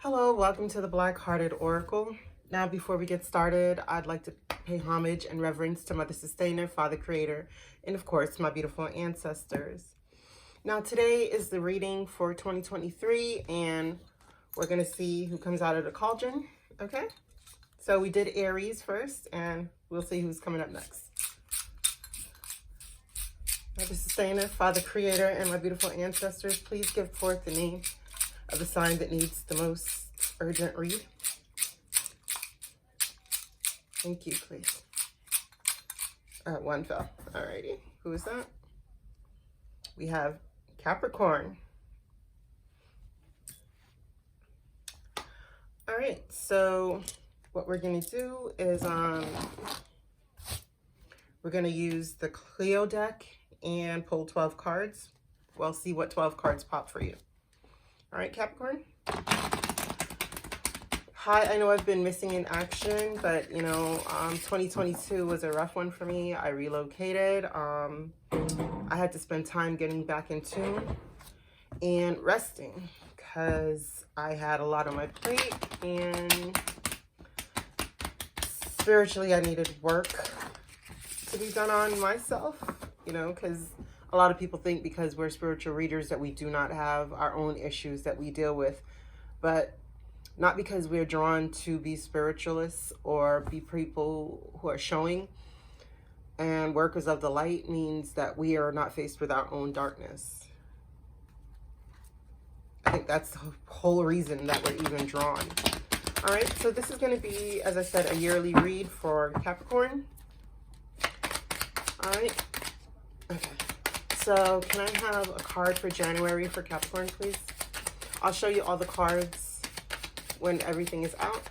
Hello, welcome to the Black Hearted Oracle. Now, before we get started, I'd like to pay homage and reverence to Mother Sustainer, Father Creator, and of course, my beautiful ancestors. Now, today is the reading for 2023, and we're going to see who comes out of the cauldron, okay? So we did Aries first, and we'll see who's coming up next. Mother Sustainer, Father Creator, and my beautiful ancestors, please give forth the name of the sign that needs the most urgent read. Thank you, please. One fell. Alrighty. Who is that? We have Capricorn. Alright, so what we're going to do is we're going to use the Clio deck and pull 12 cards. We'll see what 12 cards pop for you. All right, Capricorn. Hi, I know I've been missing in action, but 2022 was a rough one for me. I relocated. I had to spend time getting back in tune and resting because I had a lot on my plate, and spiritually I needed work to be done on myself, because a lot of people think because we're spiritual readers that we do not have our own issues that we deal with, but not because we're drawn to be spiritualists or be people who are showing and workers of the light means that we are not faced with our own darkness. I think that's the whole reason that we're even drawn. All right, so this is going to be, as I said, a yearly read for Capricorn. All right, okay. So can I have a card for January for Capricorn, please? I'll show you all the cards when everything is out.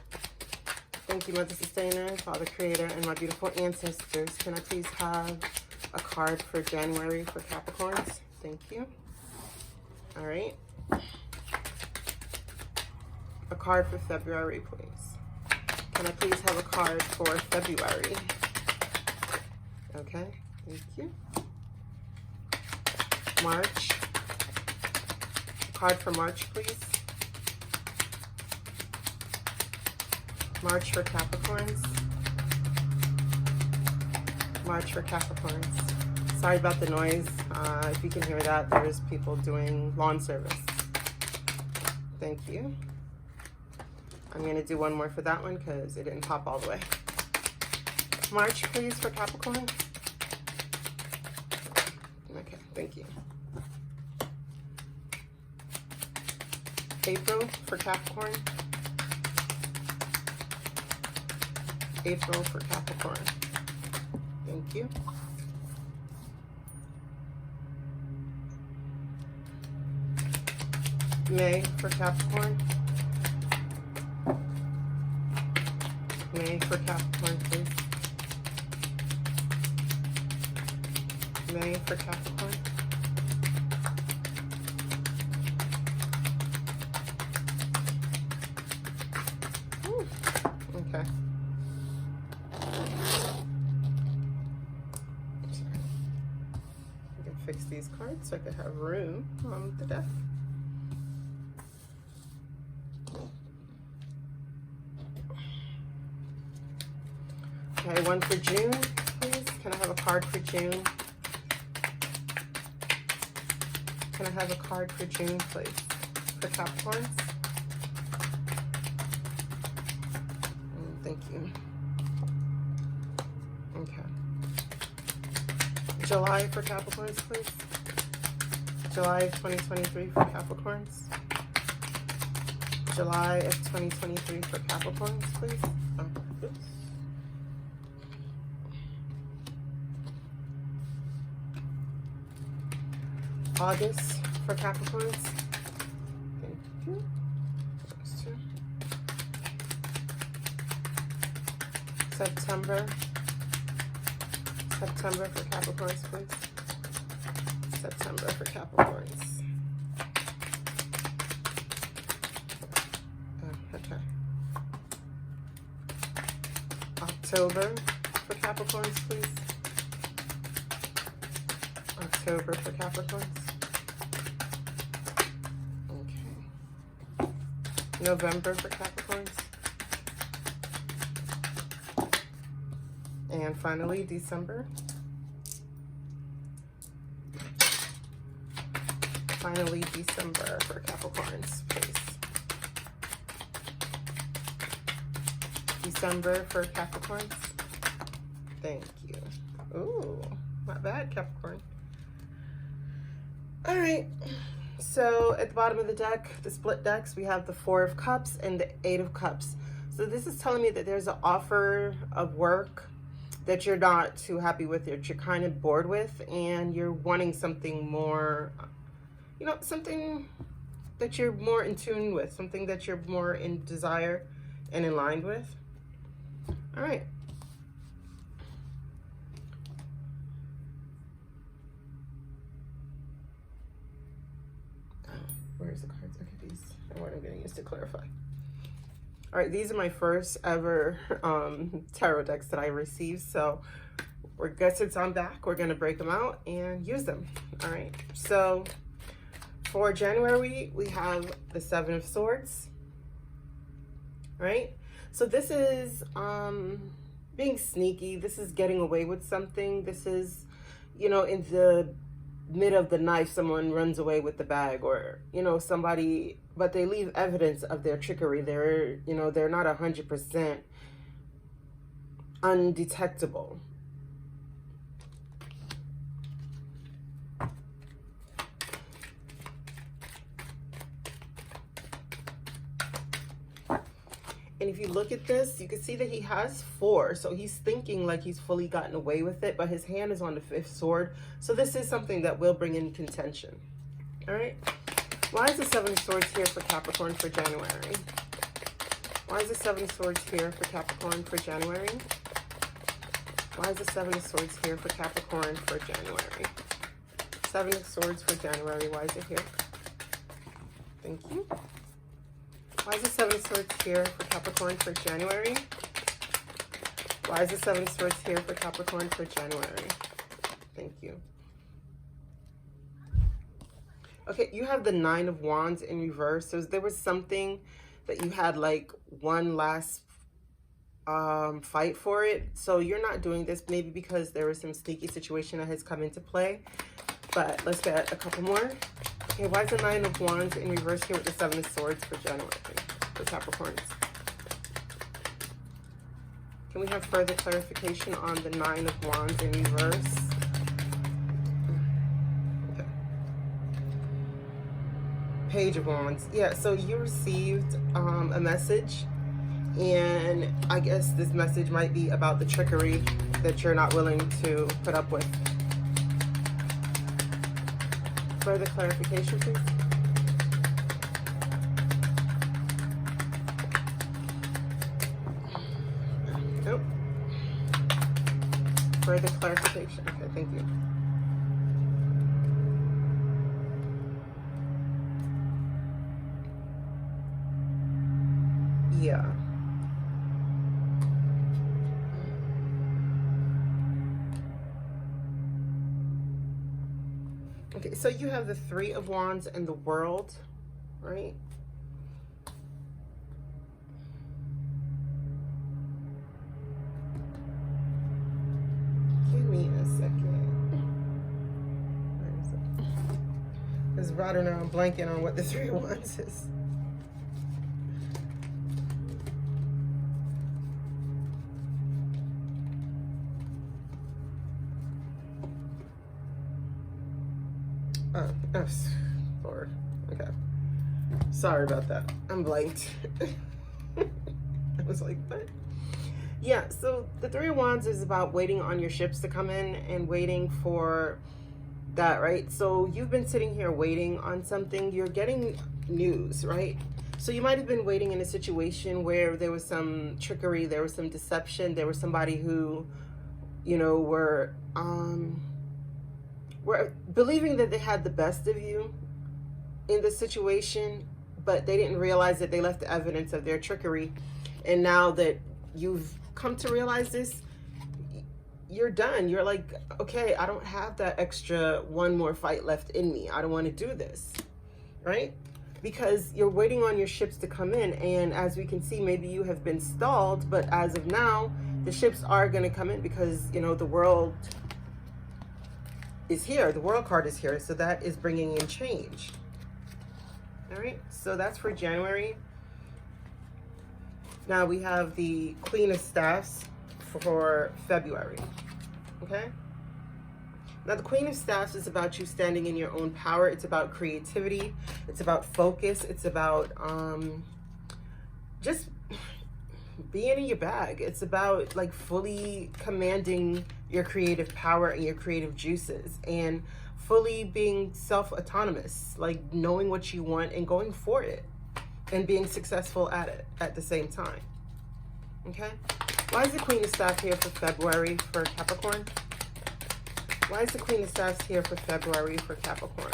Thank you, Mother Sustainer, Father Creator, and my beautiful ancestors. Can I please have a card for January for Capricorns? Thank you. All right. A card for February, please. Can I please have a card for February? Okay, thank you. March. Card for March, please. March for Capricorns. March for Capricorns. Sorry about the noise. If you can hear that, there's people doing lawn service. Thank you. I'm going to do one more for that one because it didn't pop all the way. March, please, for Capricorn. Okay, thank you. April for Capricorn. April for Capricorn. Thank you. May for Capricorn. May for Capricorn, please. May for Capricorn. Ooh, okay. Sorry. I can fix these cards so I can have room on the deck. Okay, one for June, please. Can I have a card for June? Can I have a card for June, please? For Capricorns? Thank you. Okay. July for Capricorns, please. July of 2023 for Capricorns. July of 2023 for Capricorns, please. Oh, oops. August for Capricorns. Thank you. Those two. September. September for Capricorns, please. September for Capricorns. Oh, okay. October for Capricorns, please. October for Capricorns. November for Capricorns. And finally, December. Finally, December for Capricorns, please. December for Capricorns. Thank you. Ooh, not bad, Capricorn. All right. So at the bottom of the deck, the split decks, we have the Four of Cups and the Eight of Cups. So this is telling me that there's an offer of work that you're not too happy with, that you're kind of bored with, and you're wanting something more, you know, something that you're more in tune with, something that you're more in desire and in line with. All right. Where's the cards? Okay, these are what I'm going to use to clarify. All right, these are my first ever tarot decks that I received. So we're good. Since I'm back, we're going to break them out and use them. All right. So for January, we have the Seven of Swords. Right? So this is being sneaky. This is getting away with something. This is, you know, in the mid of the night, someone runs away with the bag, or, you know, somebody, but they leave evidence of their trickery. They're, you know, they're not 100% undetectable. And if you look at this, you can see that he has four. So he's thinking like he's fully gotten away with it, but his hand is on the fifth sword. So this is something that will bring in contention. All right. Why is the Seven of Swords here for Capricorn for January? Why is the Seven of Swords here for Capricorn for January? Why is the Seven of Swords here for Capricorn for January? Seven of Swords for January. Why is it here? Thank you. Why is the Seven of Swords here for Capricorn for January? Why is the Seven of Swords here for Capricorn for January? Thank you. Okay, you have the Nine of Wands in reverse. So there was something that you had like one last fight for it. So you're not doing this maybe because there was some sneaky situation that has come into play. But let's get a couple more. Okay, why is the Nine of Wands in reverse here with the Seven of Swords for January for Capricorns? Can we have further clarification on the Nine of Wands in reverse? Okay. Page of Wands. Yeah, so you received a message, and I guess this message might be about the trickery that you're not willing to put up with. Further clarification, please. Nope. Further clarification. Okay, thank you. Yeah. Okay, so you have the Three of Wands and the World, right? Give me a second. Where is it? Because I don't know, I'm blanking on what the Three of Wands is. Oh, Lord. Okay. Sorry about that. I'm blanked. I was like, what? Yeah, so the Three of Wands is about waiting on your ships to come in and waiting for that, right? So you've been sitting here waiting on something. You're getting news, right? So you might have been waiting in a situation where there was some trickery, there was some deception, there was somebody who, you know, were believing that they had the best of you in the situation, but they didn't realize that they left the evidence of their trickery. And now that you've come to realize this, you're done. You're like, okay, I don't have that extra one more fight left in me. I don't want to do this, right? because you're waiting on your ships to come in. And as we can see, maybe you have been stalled, but as of now, the ships are going to come in because, you know, the world is here. The world card is here. So that is bringing in change. All right. So that's for January. Now we have the Queen of Staffs for February. Okay. Now the Queen of Staffs is about you standing in your own power. It's about creativity. It's about focus. It's about just being in your bag. It's about like fully commanding your creative power and your creative juices, and fully being self-autonomous, like knowing what you want and going for it and being successful at it at the same time. Okay. Why is the Queen of Staffs here for February for Capricorn? Why is the Queen of Staffs here for February for Capricorn?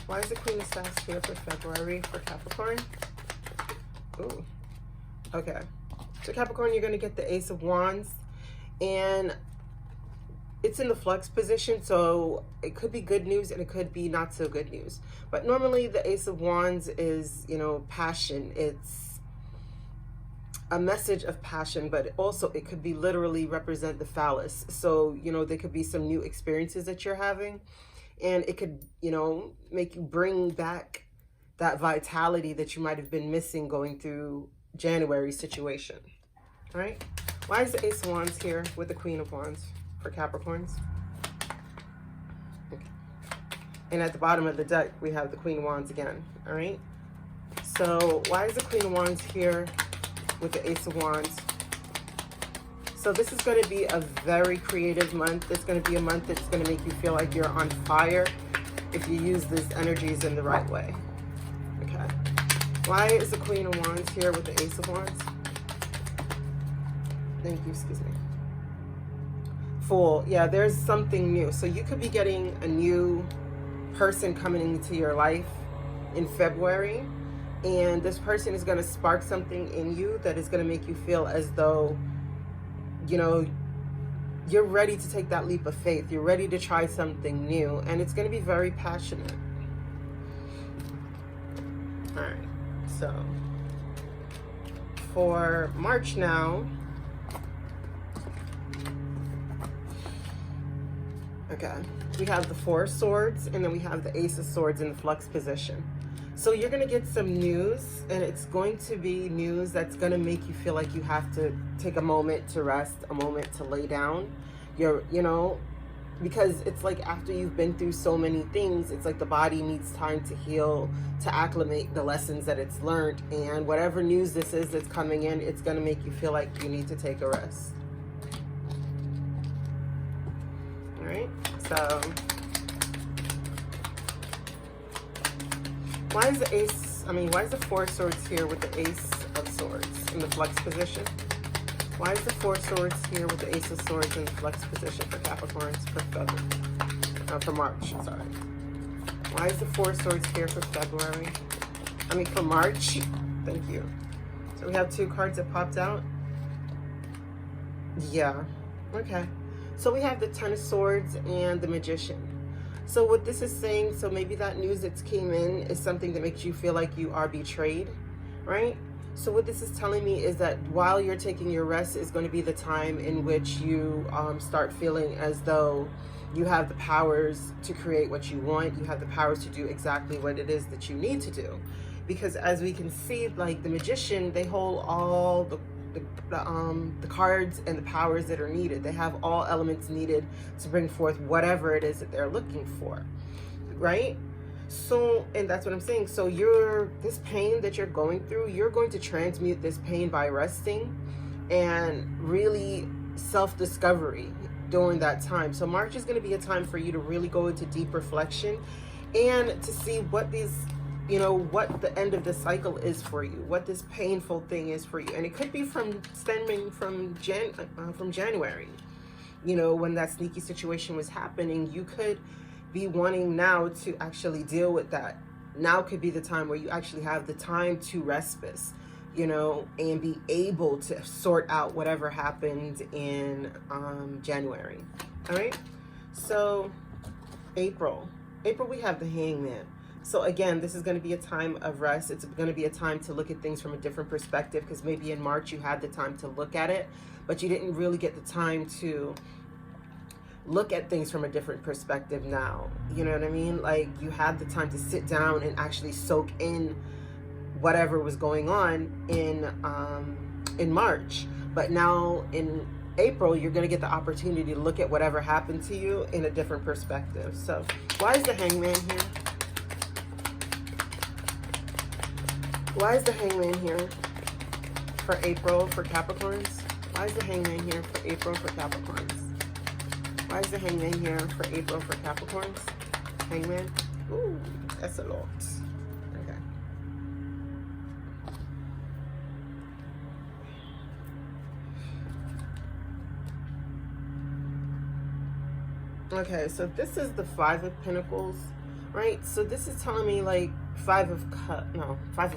Why is the Queen of Staffs here for February for Capricorn? Ooh. Okay. So Capricorn, you're going to get the Ace of Wands. And it's in the flux position. So it could be good news and it could be not so good news. But normally the Ace of Wands is, you know, passion. It's a message of passion, but also it could be literally represent the phallus. So, you know, there could be some new experiences that you're having, and it could, you know, make you bring back that vitality that you might have been missing going through January's situation. All right. Why is the Ace of Wands here with the Queen of Wands for Capricorns? Okay. And at the bottom of the deck, we have the Queen of Wands again. All right. So why is the Queen of Wands here with the Ace of Wands? So this is going to be a very creative month. It's going to be a month that's going to make you feel like you're on fire if you use these energies in the right way. Okay. Why is the Queen of Wands here with the Ace of Wands? Thank you, excuse me. Fool. Yeah, there's something new. So you could be getting a new person coming into your life in February. And this person is going to spark something in you that is going to make you feel as though, you know, you're ready to take that leap of faith. You're ready to try something new. And it's going to be very passionate. All right. So for March now. Okay. We have the Four of Swords, and then we have the Ace of Swords in the flux position. So you're going to get some news, and it's going to be news that's going to make you feel like you have to take a moment to rest, a moment to lay down. You know, because it's like after you've been through so many things, it's like the body needs time to heal, to acclimate the lessons that it's learned. And whatever news this is that's coming in, it's going to make you feel like you need to take a rest. All right. So why is the Four of Swords here with the Ace of Swords in the flux position? Why is the Four of Swords here with the Ace of Swords in the flux position for Capricorns for February? For March, sorry. Why is the Four of Swords here for February? For March. Thank you. So we have two cards that popped out. Yeah. Okay. So we have the Ten of Swords and the Magician. So what this is saying, so maybe that news that came in is something that makes you feel like you are betrayed, right? So what this is telling me is that while you're taking your rest is going to be the time in which you start feeling as though you have the powers to create what you want. You have the powers to do exactly what it is that you need to do. Because as we can see, like the Magician, they hold all the cards and the powers that are needed. They have all elements needed to bring forth whatever it is that they're looking for, right? So, and that's what I'm saying. So this pain that you're going through, you're going to transmute this pain by resting and really self-discovery during that time. So March is going to be a time for you to really go into deep reflection and to see what these, you know, what the end of the cycle is for you, what this painful thing is for you. And it could be stemming from January, you know, when that sneaky situation was happening. You could be wanting now to actually deal with that. Now could be the time where you actually have the time to respite, you know, and be able to sort out whatever happened in January. All right. So April, we have the Hangman. So again, this is going to be a time of rest. It's going to be a time to look at things from a different perspective, because maybe in March you had the time to look at it, but you didn't really get the time to look at things from a different perspective now. You know what I mean? Like, you had the time to sit down and actually soak in whatever was going on in March. But now in April, you're going to get the opportunity to look at whatever happened to you in a different perspective. So why is the Hangman here? Why is the Hangman here for April for Capricorns? Why is the Hangman here for April for Capricorns? Why is the Hangman here for April for Capricorns? Hangman? Ooh, that's a lot. Okay. Okay, so this is the Five of Pentacles, right? So this is telling me like Five of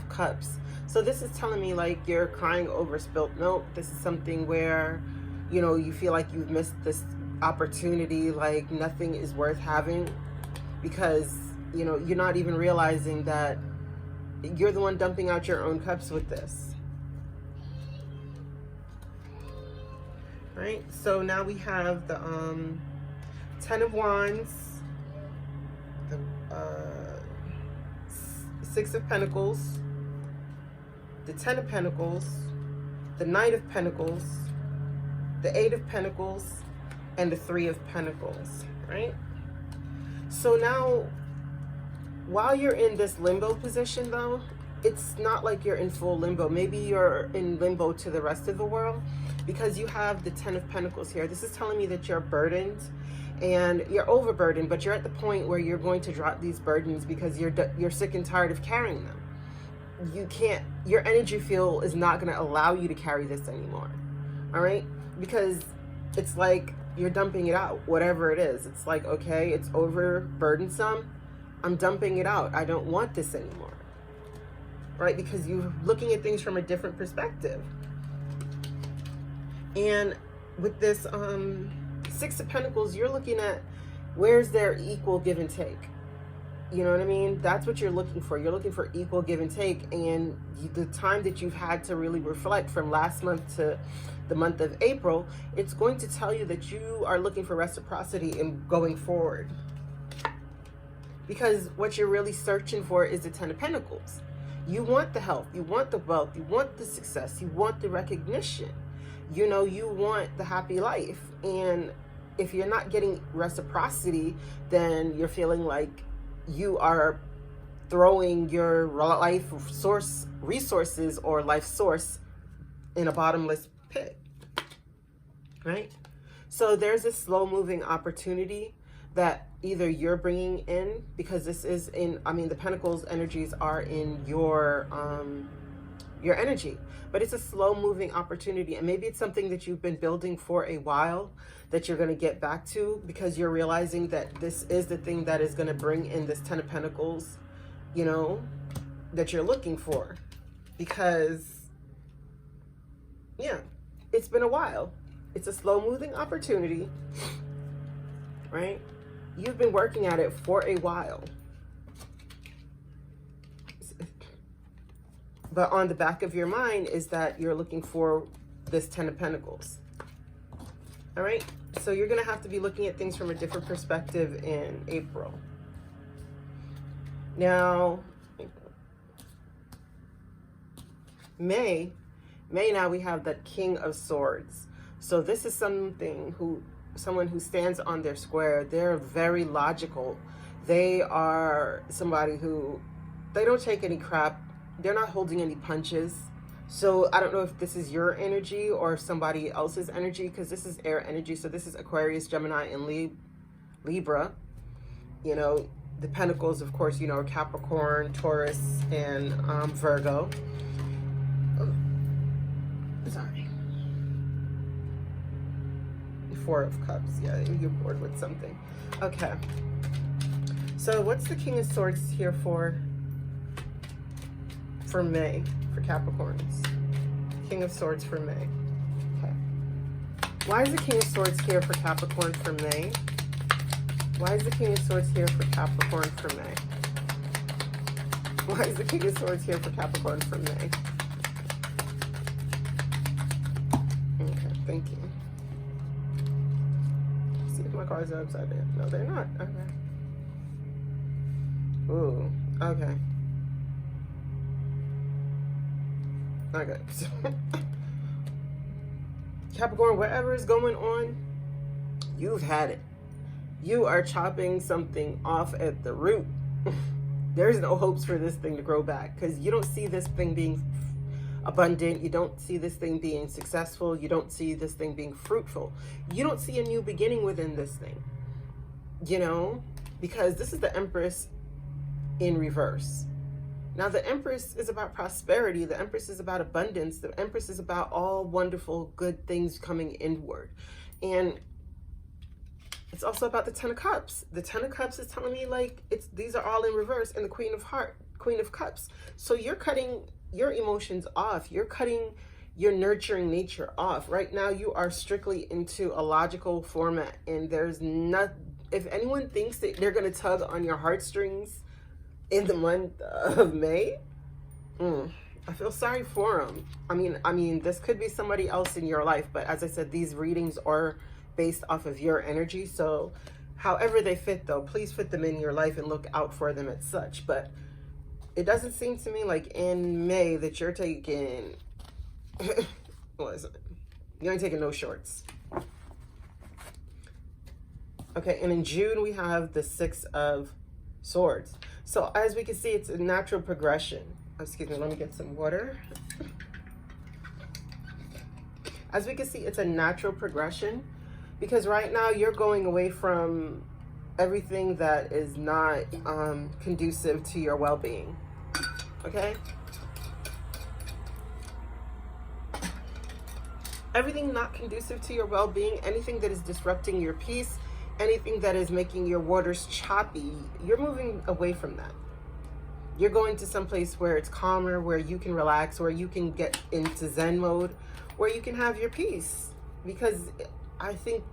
Cups. So this is telling me like you're crying over spilt milk. This is something where, you know, you feel like you've missed this opportunity, like nothing is worth having, because, you know, you're not even realizing that you're the one dumping out your own cups with this. Right? So now we have the Ten of Wands, the Six of Pentacles, the Ten of Pentacles, the Knight of Pentacles, the Eight of Pentacles, and the Three of Pentacles, right? So now, while you're in this limbo position though, it's not like you're in full limbo. Maybe you're in limbo to the rest of the world, because you have the Ten of Pentacles here. This is telling me that you're burdened and you're overburdened, but you're at the point where you're going to drop these burdens because you're sick and tired of carrying them. You can't, your energy field is not going to allow you to carry this anymore. All right? Because it's like you're dumping it out, whatever it is. It's like, okay, it's overburdensome. I'm dumping it out. I don't want this anymore. Right? Because you're looking at things from a different perspective. And with this Six of Pentacles, you're looking at where's their equal give and take. You know what I mean? That's what you're looking for. You're looking for equal give and take. And the time that you've had to really reflect from last month to the month of April, it's going to tell you that you are looking for reciprocity in going forward. Because what you're really searching for is the Ten of Pentacles. You want the health, you want the wealth, you want the success, you want the recognition. You know, you want the happy life. And if you're not getting reciprocity, then you're feeling like you are throwing your life source resources or life source in a bottomless pit, right? So there's a slow moving opportunity that either you're bringing in, because this is in, I mean, the Pentacles energies are in your energy, but it's a slow moving opportunity. And maybe it's something that you've been building for a while that you're going to get back to, because you're realizing that this is the thing that is going to bring in this Ten of Pentacles, you know, that you're looking for. Because, yeah, it's been a while. It's a slow moving opportunity, right? You've been working at it for a while. But on the back of your mind is that you're looking for this Ten of Pentacles. All right? So you're going to have to be looking at things from a different perspective in April. Now, May now we have the King of Swords. So this is someone who stands on their square. They're very logical. They are somebody who, they don't take any crap. They're not holding any punches. So I don't know if this is your energy or somebody else's energy, because this is air energy. So this is Aquarius, Gemini, and Libra. You know, the Pentacles, of course, you know, Capricorn, Taurus, and Virgo. Oh, sorry. Four of Cups. Yeah, you're bored with something. Okay. So what's the King of Swords here for May, for Capricorns? King of Swords for May. Okay. Why is the King of Swords here for Capricorn for May? Why is the King of Swords here for Capricorn for May? Why is the King of Swords here for Capricorn for May? Okay, thank you. See if my cards are upside down. No, they're not. Okay. Ooh, okay. Okay. Capricorn, whatever is going on, you've had it. You are chopping something off at the root. There's no hopes for this thing to grow back because you don't see this thing being abundant. You don't see this thing being successful. You don't see this thing being fruitful. You don't see a new beginning within this thing, you know, because this is the Empress in reverse. Now, the Empress is about prosperity. The Empress is about abundance. The Empress is about all wonderful, good things coming inward. And it's also about the Ten of Cups. The Ten of Cups is telling me like these are all in reverse, and the Queen of Cups. So you're cutting your emotions off. You're cutting your nurturing nature off. Right now, you are strictly into a logical format, and there's not. If anyone thinks that they're going to tug on your heartstrings in the month of May, I feel sorry for them. I mean, this could be somebody else in your life, but as I said, these readings are based off of your energy. So however they fit, though, please fit them in your life and look out for them as such. But it doesn't seem to me like in May that you're taking, what is it? You ain't taking no shorts. Okay, and in June, we have the Six of Swords. So as we can see, it's a natural progression. Excuse me, let me get some water. As we can see, it's a natural progression because right now you're going away from everything that is not conducive to your well-being, okay? Everything not conducive to your well-being, anything that is disrupting your peace, anything that is making your waters choppy, you're moving away from that. You're going to some place where it's calmer, where you can relax, where you can get into Zen mode, where you can have your peace. Because I think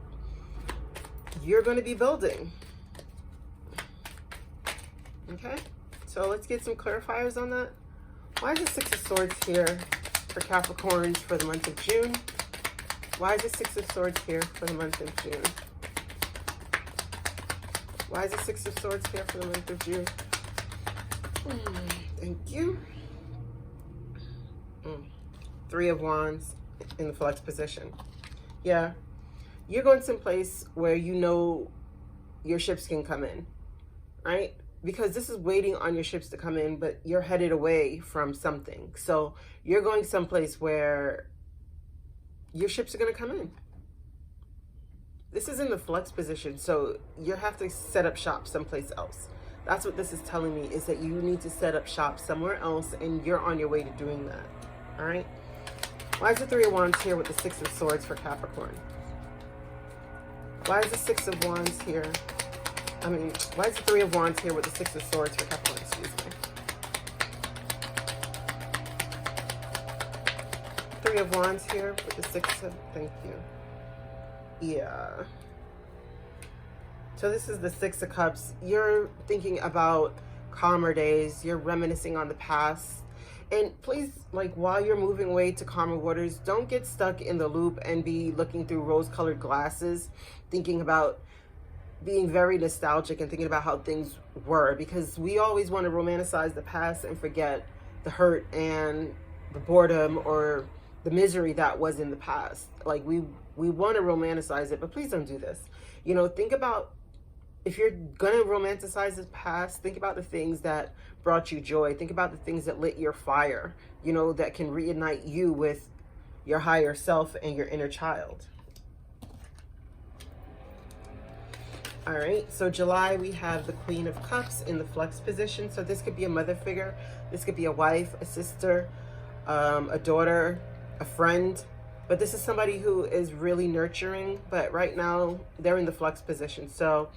you're going to be building. Okay? So let's get some clarifiers on that. Why is the Six of Swords here for Capricorns for the month of June? Why is the Six of Swords here for the month of June? Why is the Six of Swords here for the month of June? Thank you. Three of Wands in the flex position. Yeah. You're going someplace where you know your ships can come in, right? Because this is waiting on your ships to come in, but you're headed away from something. So you're going someplace where your ships are going to come in. This is in the flex position, so you have to set up shop someplace else. That's what this is telling me, is that you need to set up shop somewhere else, and you're on your way to doing that, all right? Why is the Three of Wands here with the Six of Swords for Capricorn? Why is the Six of Wands here? Why is the Three of Wands here with the Six of Swords for Capricorn? Excuse me. Three of Wands here with the Six of... Thank you. Yeah. So this is the Six of Cups. You're thinking about calmer days. You're reminiscing on the past. And please, like, while you're moving away to calmer waters, don't get stuck in the loop and be looking through rose-colored glasses, thinking about being very nostalgic and thinking about how things were, because we always want to romanticize the past and forget the hurt and the boredom or the misery that was in the past. Like, we want to romanticize it, but please don't do this. You know, think about, if you're going to romanticize the past, think about the things that brought you joy. Think about the things that lit your fire, you know, that can reignite you with your higher self and your inner child. All right, so July, we have the Queen of Cups in the flex position. So this could be a mother figure. This could be a wife, a sister, a daughter, a friend. But this is somebody who is really nurturing. But right now, they're in the flex position. So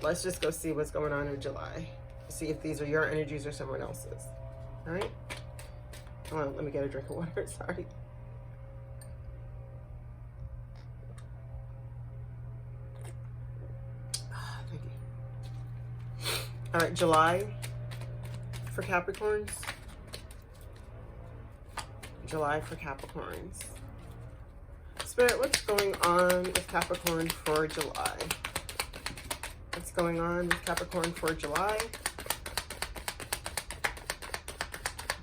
let's just go see what's going on in July. See if these are your energies or someone else's. All right? Hold on, let me get a drink of water. Sorry. Thank you. All right, July. for Capricorns. July for Capricorns. Spirit, what's going on with Capricorn for July? What's going on with Capricorn for July?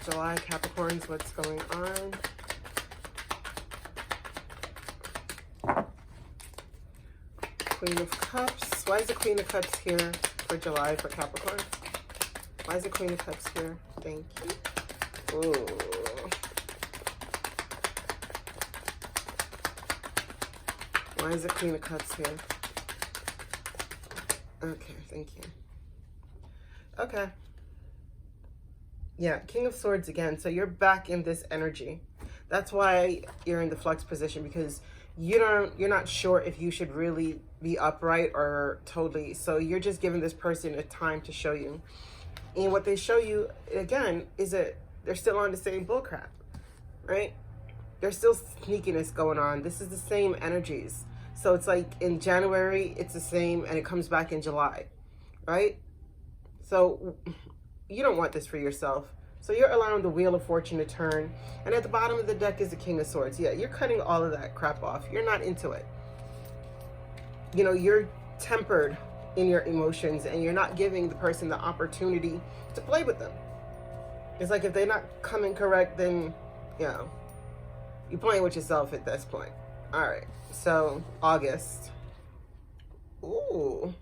July, Capricorns, what's going on? Queen of Cups. Why is the Queen of Cups here for July for Capricorn? Why is the Queen of Cups here? Thank you. Ooh. Why is the Queen of Cups here? Okay, thank you. Okay. Yeah, King of Swords again. So you're back in this energy. That's why you're in the flux position, because you're not sure if you should really be upright or totally. So you're just giving this person a time to show you. And what they show you, again, is that they're still on the same bullcrap, right? There's still sneakiness going on. This is the same energies. So it's like in January, it's the same, and it comes back in July, right? So you don't want this for yourself. So you're allowing the Wheel of Fortune to turn. And at the bottom of the deck is the King of Swords. Yeah, you're cutting all of that crap off. You're not into it. You know, you're tempered in your emotions, and you're not giving the person the opportunity to play with them. It's like if they're not coming correct, then, you know, you're playing with yourself at this point. All right, so August. Ooh.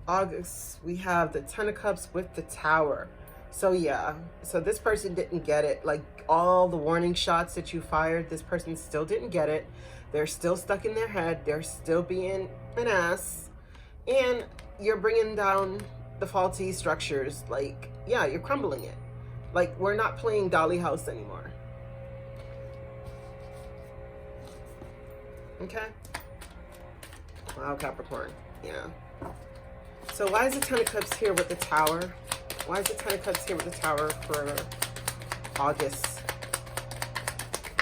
August, we have the Ten of Cups with the Tower. So yeah, so this person didn't get it. Like all the warning shots that you fired, this person still didn't get it. They're still stuck in their head. They're still being an ass. And you're bringing down the faulty structures. Like, yeah, you're crumbling it. Like, we're not playing Dolly House anymore. Okay? Wow, Capricorn. Yeah. So why is the Ten of Cups here with the Tower? Why is the Ten of Cups here with the Tower for August?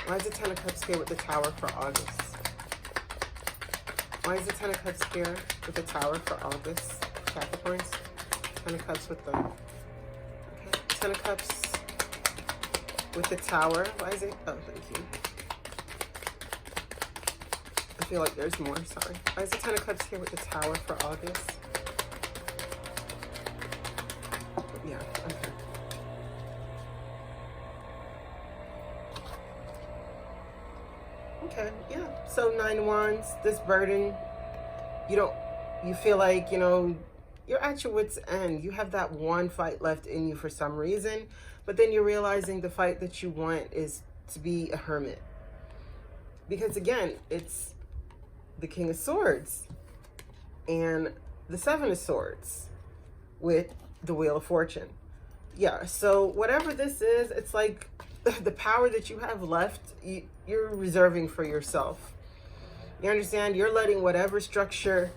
Why is the Ten of Cups here with the Tower for August? Why is the Ten of Cups here with the Tower for August? Capricorns. Ten of Cups with the... Okay. Ten of Cups with the Tower. Why is it... Oh, thank you. I feel like there's more. Sorry. Why is the Ten of Cups here with the Tower for August? Yeah, okay. Okay, yeah. So 9 Wands, this burden, you feel like, you know, you're at your wit's end. You have that one fight left in you for some reason, but then you're realizing the fight that you want is to be a hermit. Because again, it's the King of Swords and the Seven of Swords with the Wheel of Fortune. Yeah, so whatever this is, it's like the power that you have left, you're reserving for yourself. You understand? You're letting whatever structure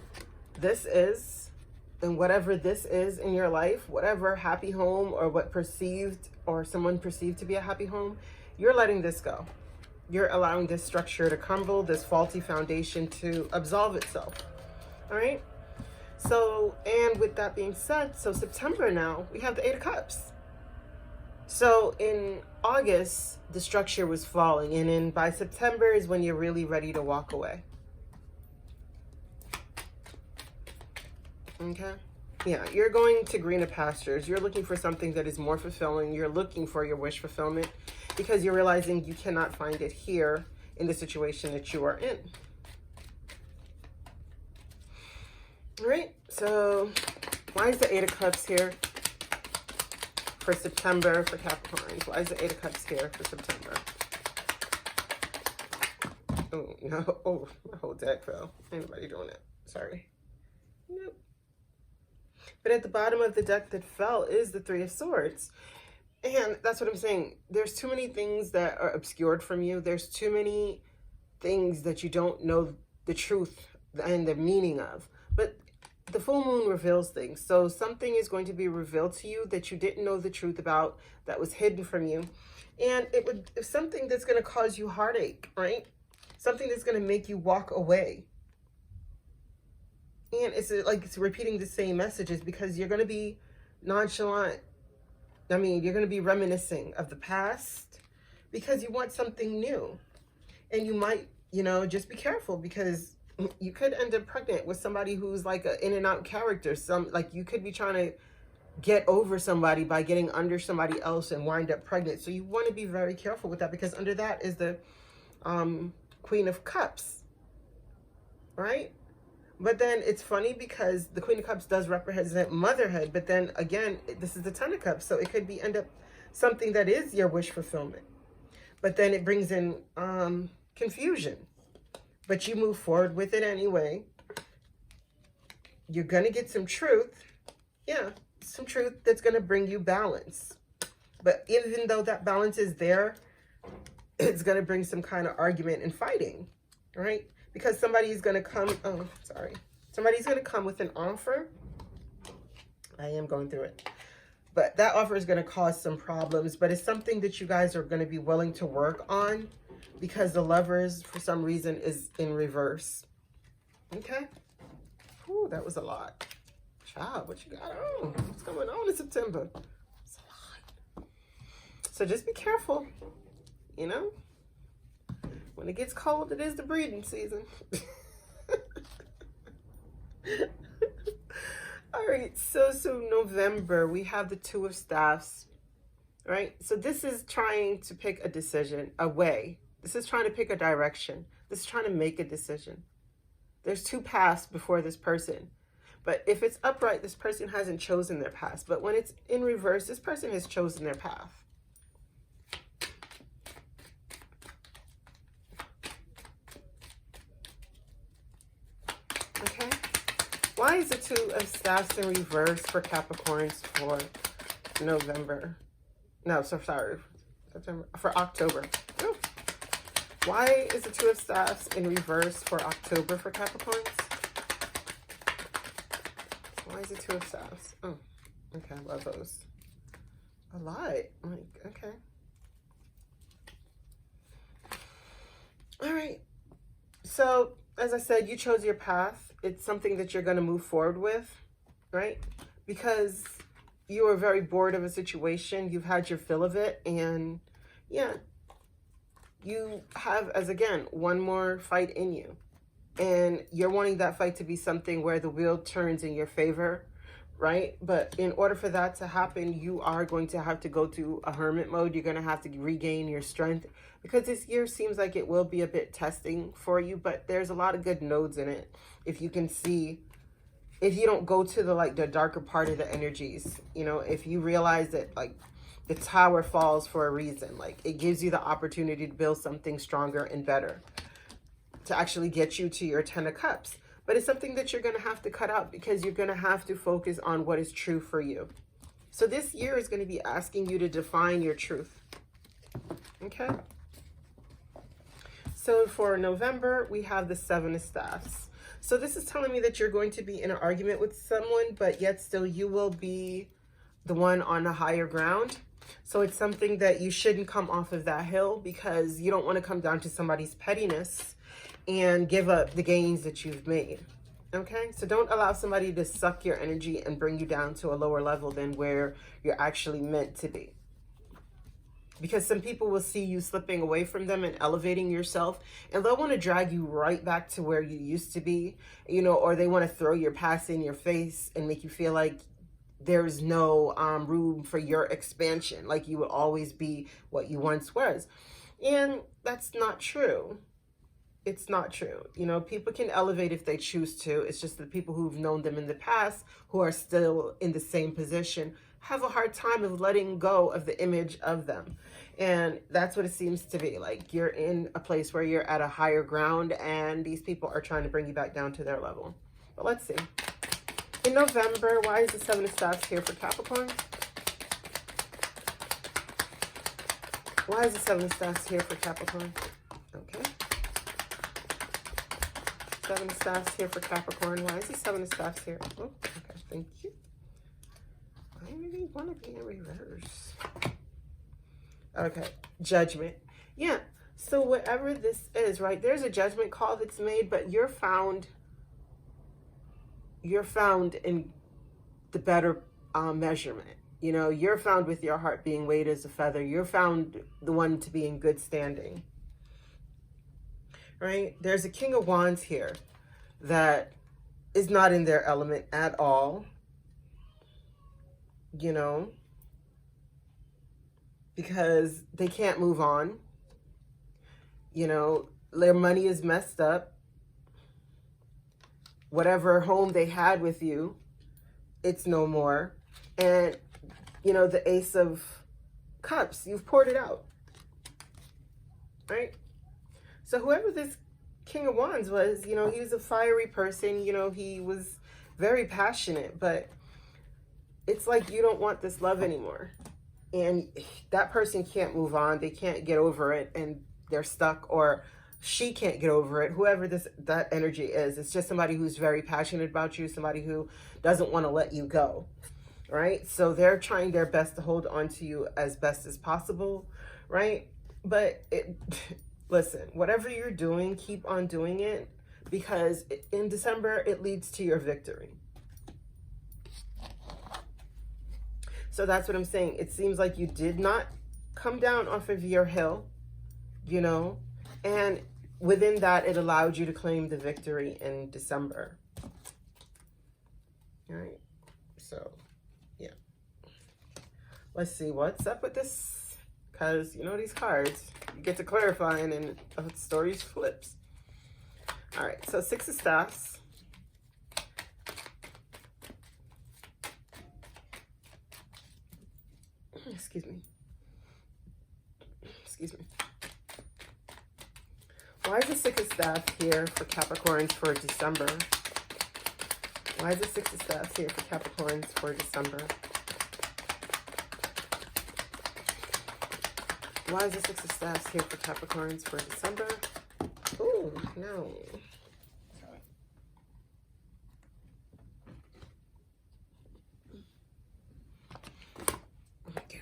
this is, and whatever this is in your life, whatever happy home or what perceived or someone perceived to be a happy home, you're letting this go. You're allowing this structure to crumble, this faulty foundation to absolve itself. All right? So, and with that being said, so September now, we have the Eight of Cups. So in August, the structure was falling, and then by September is when you're really ready to walk away. Okay? Yeah, you're going to greener pastures. You're looking for something that is more fulfilling. You're looking for your wish fulfillment because you're realizing you cannot find it here in the situation that you are in. All right, so why is the Eight of Cups here for September for Capricorns? Why is the Eight of Cups here for September? Oh, no. Oh, my whole deck fell. Ain't nobody doing it. Sorry. Nope. But at the bottom of the deck that fell is the Three of Swords. And that's what I'm saying. There's too many things that are obscured from you. There's too many things that you don't know the truth and the meaning of. But the full moon reveals things. So something is going to be revealed to you that you didn't know the truth about, that was hidden from you. And it's something that's going to cause you heartache, right? Something that's going to make you walk away. And it's like it's repeating the same messages because you're going to be nonchalant I mean, you're going to be reminiscing of the past because you want something new. And you might, you know, just be careful because you could end up pregnant with somebody who's like an in and out character. Like you could be trying to get over somebody by getting under somebody else and wind up pregnant. So you want to be very careful with that, because under that is the Queen of Cups, right? But then it's funny because the Queen of Cups does represent motherhood, but then again, this is the Ten of Cups, so it could be end up something that is your wish fulfillment. But then it brings in confusion. But you move forward with it anyway. You're going to get some truth. Yeah, some truth that's going to bring you balance. But even though that balance is there, it's going to bring some kind of argument and fighting, right? Because somebody's going to come, somebody's going to come with an offer. I am going through it. But that offer is going to cause some problems, but it's something that you guys are going to be willing to work on, because the Lovers, for some reason, is in reverse. Okay? Ooh, that was a lot. Child, what you got on? What's going on in September? It's a lot. So just be careful, you know? When it gets cold, it is the breeding season. All right, so November, we have the Two of Staffs, right? So this is trying to pick a decision, a way. This is trying to pick a direction. This is trying to make a decision. There's two paths before this person. But if it's upright, this person hasn't chosen their path. But when it's in reverse, this person has chosen their path. Okay. Why is the Two of Staffs in reverse for Capricorns for November? No, so sorry. September, for October. Oh. Why is the Two of Staffs in reverse for October for Capricorns? Why is it Two of Staffs? Oh, okay, I love those. A lot. Like, okay. All right. So, as I said, you chose your path. It's something that you're going to move forward with, right? Because you are very bored of a situation. You've had your fill of it. And, yeah, you have, as again, one more fight in you. And you're wanting that fight to be something where the wheel turns in your favor, right? But in order for that to happen, you are going to have to go to a hermit mode. You're going to have to regain your strength, because this year seems like it will be a bit testing for you, but there's a lot of good nodes in it. If you can see, if you don't go to the darker part of the energies, you know, if you realize that like the tower falls for a reason, like it gives you the opportunity to build something stronger and better, to actually get you to your Ten of Cups. But it's something that you're going to have to cut out, because you're going to have to focus on what is true for you. So this year is going to be asking you to define your truth. Okay? So for November, we have the Seven of Staffs. So this is telling me that you're going to be in an argument with someone, but yet still you will be the one on the higher ground. So it's something that you shouldn't come off of that hill, because you don't want to come down to somebody's pettiness and give up the gains that you've made. Okay, so don't allow somebody to suck your energy and bring you down to a lower level than where you're actually meant to be. Because some people will see you slipping away from them and elevating yourself, and they'll want to drag you right back to where you used to be, you know, or they want to throw your past in your face and make you feel like there's no room for your expansion, like you would always be what you once was. And that's not true. It's not true. You know, people can elevate if they choose to. It's just the people who've known them in the past, who are still in the same position, have a hard time of letting go of the image of them. And that's what it seems to be. Like you're in a place where you're at a higher ground, and these people are trying to bring you back down to their level. But let's see. In November, why is the Seven of Staffs here for Capricorn? Why is the Seven of Staffs here for Capricorn? Okay. Seven of Staffs here for Capricorn. Why is the Seven of Staffs here? Oh, okay, thank you. I really want to be in reverse. Okay, Judgment. Yeah, so whatever this is, right, there's a judgment call that's made, but you're found in the better measurement. You know, you're found with your heart being weighed as a feather. You're found the one to be in good standing. Right? There's a King of Wands here that is not in their element at all. You know, because they can't move on. You know, their money is messed up. Whatever home they had with you, it's no more. And, you know, the Ace of Cups, you've poured it out. Right? So whoever this King of Wands was, you know, he was a fiery person. You know, he was very passionate. But it's like you don't want this love anymore. And that person can't move on. They can't get over it. And they're stuck, or she can't get over it. Whoever that energy is, it's just somebody who's very passionate about you, somebody who doesn't want to let you go, right? So they're trying their best to hold on to you as best as possible, right? But listen, whatever you're doing, keep on doing it, because in December, it leads to your victory. So that's what I'm saying. It seems like you did not come down off of your hill, you know, and within that, it allowed you to claim the victory in December. All right. So, yeah. Let's see what's up with this, because, you know, these cards, you get to clarifying and the story flips. All right. So, Six of Staffs. Excuse me. Excuse me. Why is the Six of Staffs here for Capricorns for December? Why is the Six of Staffs here for Capricorns for December? Why is the Six of Staffs here for Capricorns for December? Oh, no. Okay.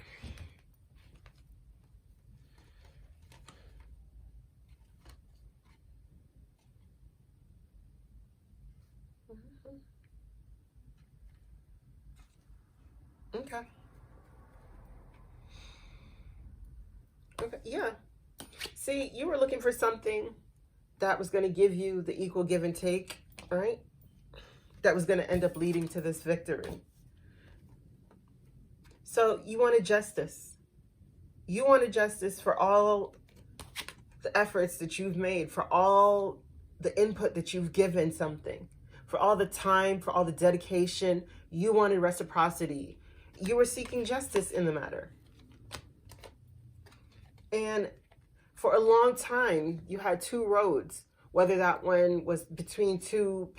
Okay. Okay, yeah. See, you were looking for something that was going to give you the equal give and take, right? That was going to end up leading to this victory. So you wanted justice. You wanted justice for all the efforts that you've made, for all the input that you've given something, for all the time, for all the dedication. You wanted reciprocity. You were seeking justice in the matter. And for a long time, you had two roads, whether that one was between two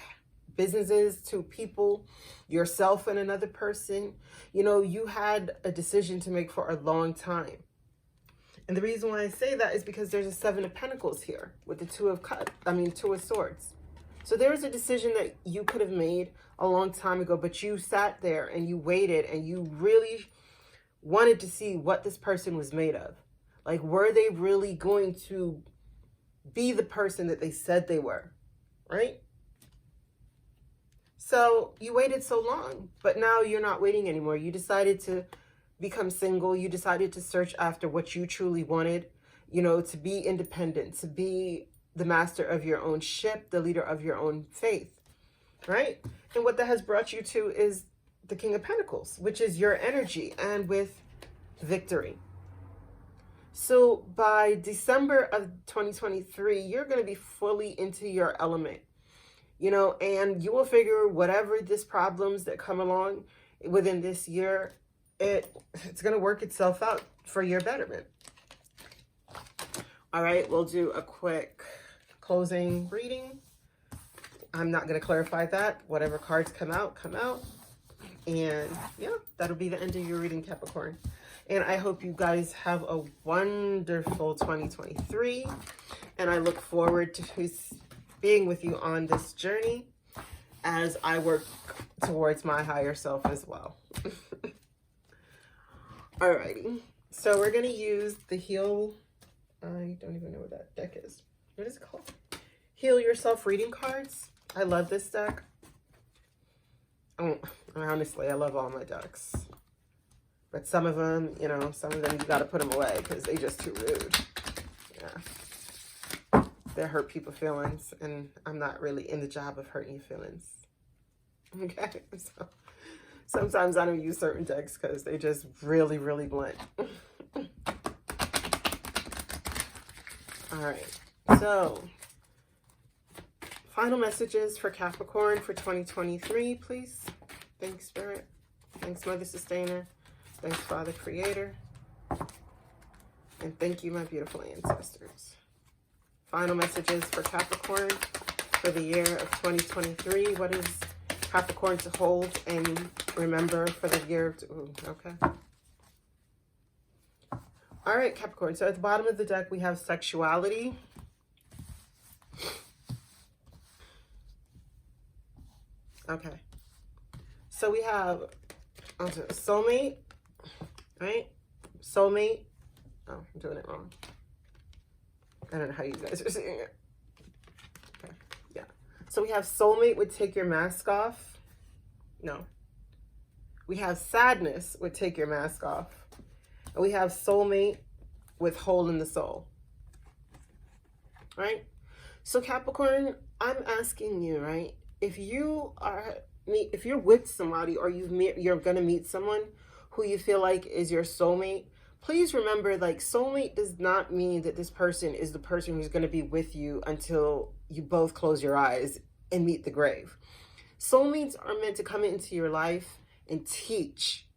businesses, two people, yourself and another person. You know, you had a decision to make for a long time. And the reason why I say that is because there's a Seven of Pentacles here with the Two of Swords. So there was a decision that you could have made a long time ago, but you sat there and you waited and you really wanted to see what this person was made of. Like, were they really going to be the person that they said they were, right? So you waited so long, but now you're not waiting anymore. You decided to become single. You decided to search after what you truly wanted, you know, to be independent, to be the master of your own ship, the leader of your own faith, right? And what that has brought you to is the King of Pentacles, which is your energy, and with victory. So by December of 2023, you're going to be fully into your element, you know, and you will figure whatever these problems that come along within this year, it's going to work itself out for your betterment. All right, we'll do a quick closing reading. I'm not going to clarify that. Whatever cards come out, come out. And yeah, that'll be the end of your reading, Capricorn. And I hope you guys have a wonderful 2023. And I look forward to being with you on this journey as I work towards my higher self as well. Alrighty. So we're going to use the Heal. I don't even know what that deck is. What is it called? Heal Yourself reading cards. I love this deck. Oh, honestly, I love all my decks. But some of them, you know, some of them you got to put them away because they just too rude. Yeah. They hurt people's feelings, and I'm not really in the job of hurting your feelings. Okay? So sometimes I don't use certain decks because they just really, really blunt. All right. So final messages for Capricorn for 2023, please. Thanks, Spirit. Thanks, Mother Sustainer. Thanks, Father Creator. And thank you, my beautiful ancestors. Final messages for Capricorn for the year of 2023. What is Capricorn to hold and remember for the year of... Ooh, okay. All right, Capricorn. So at the bottom of the deck, we have sexuality. Okay. So we have soulmate, right? Soulmate. Oh, I'm doing it wrong. I don't know how you guys are seeing it. Okay, yeah. So we have soulmate would take your mask off. No. We have sadness would take your mask off. And we have soulmate with hole in the soul. Right? So Capricorn, I'm asking you, right? If you're with somebody or you're going to meet someone who you feel like is your soulmate, please remember, like, soulmate does not mean that this person is the person who's going to be with you until you both close your eyes and meet the grave. Soulmates are meant to come into your life and teach.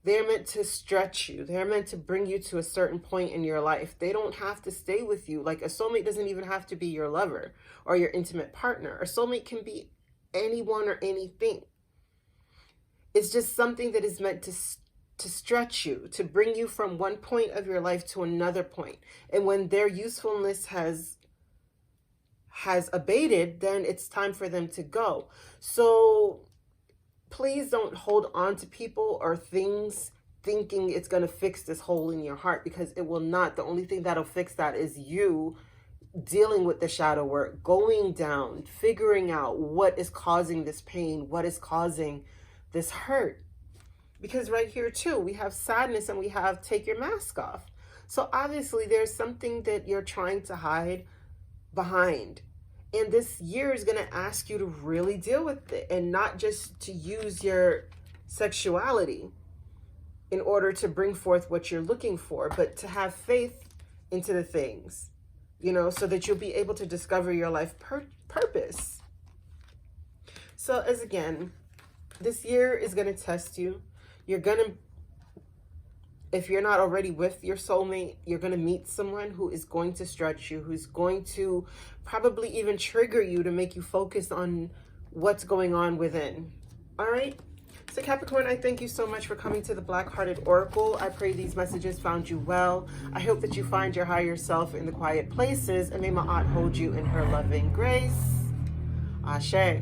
They're meant to stretch you. They're meant to bring you to a certain point in your life. They don't have to stay with you. Like, a soulmate doesn't even have to be your lover or your intimate partner. A soulmate can be anyone or anything. It's just something that is meant to stretch you, to bring you from one point of your life to another point. And when their usefulness has abated, then it's time for them to go. So please don't hold on to people or things thinking it's going to fix this hole in your heart, because it will not. The only thing that'll fix that is you dealing with the shadow work, going down, figuring out what is causing this pain, what is causing this hurt. Because right here too, we have sadness and we have take your mask off. So obviously there's something that you're trying to hide behind. And this year is going to ask you to really deal with it, and not just to use your sexuality in order to bring forth what you're looking for, but to have faith into the things, you know, so that you'll be able to discover your life purpose. So as again, this year is going to test you. You're going to, if you're not already with your soulmate, you're going to meet someone who is going to stretch you, who's going to probably even trigger you to make you focus on what's going on within. All right. So Capricorn, I thank you so much for coming to the Black-Hearted Oracle. I pray these messages found you well. I hope that you find your higher self in the quiet places, and may Ma'at hold you in her loving grace. Ashe.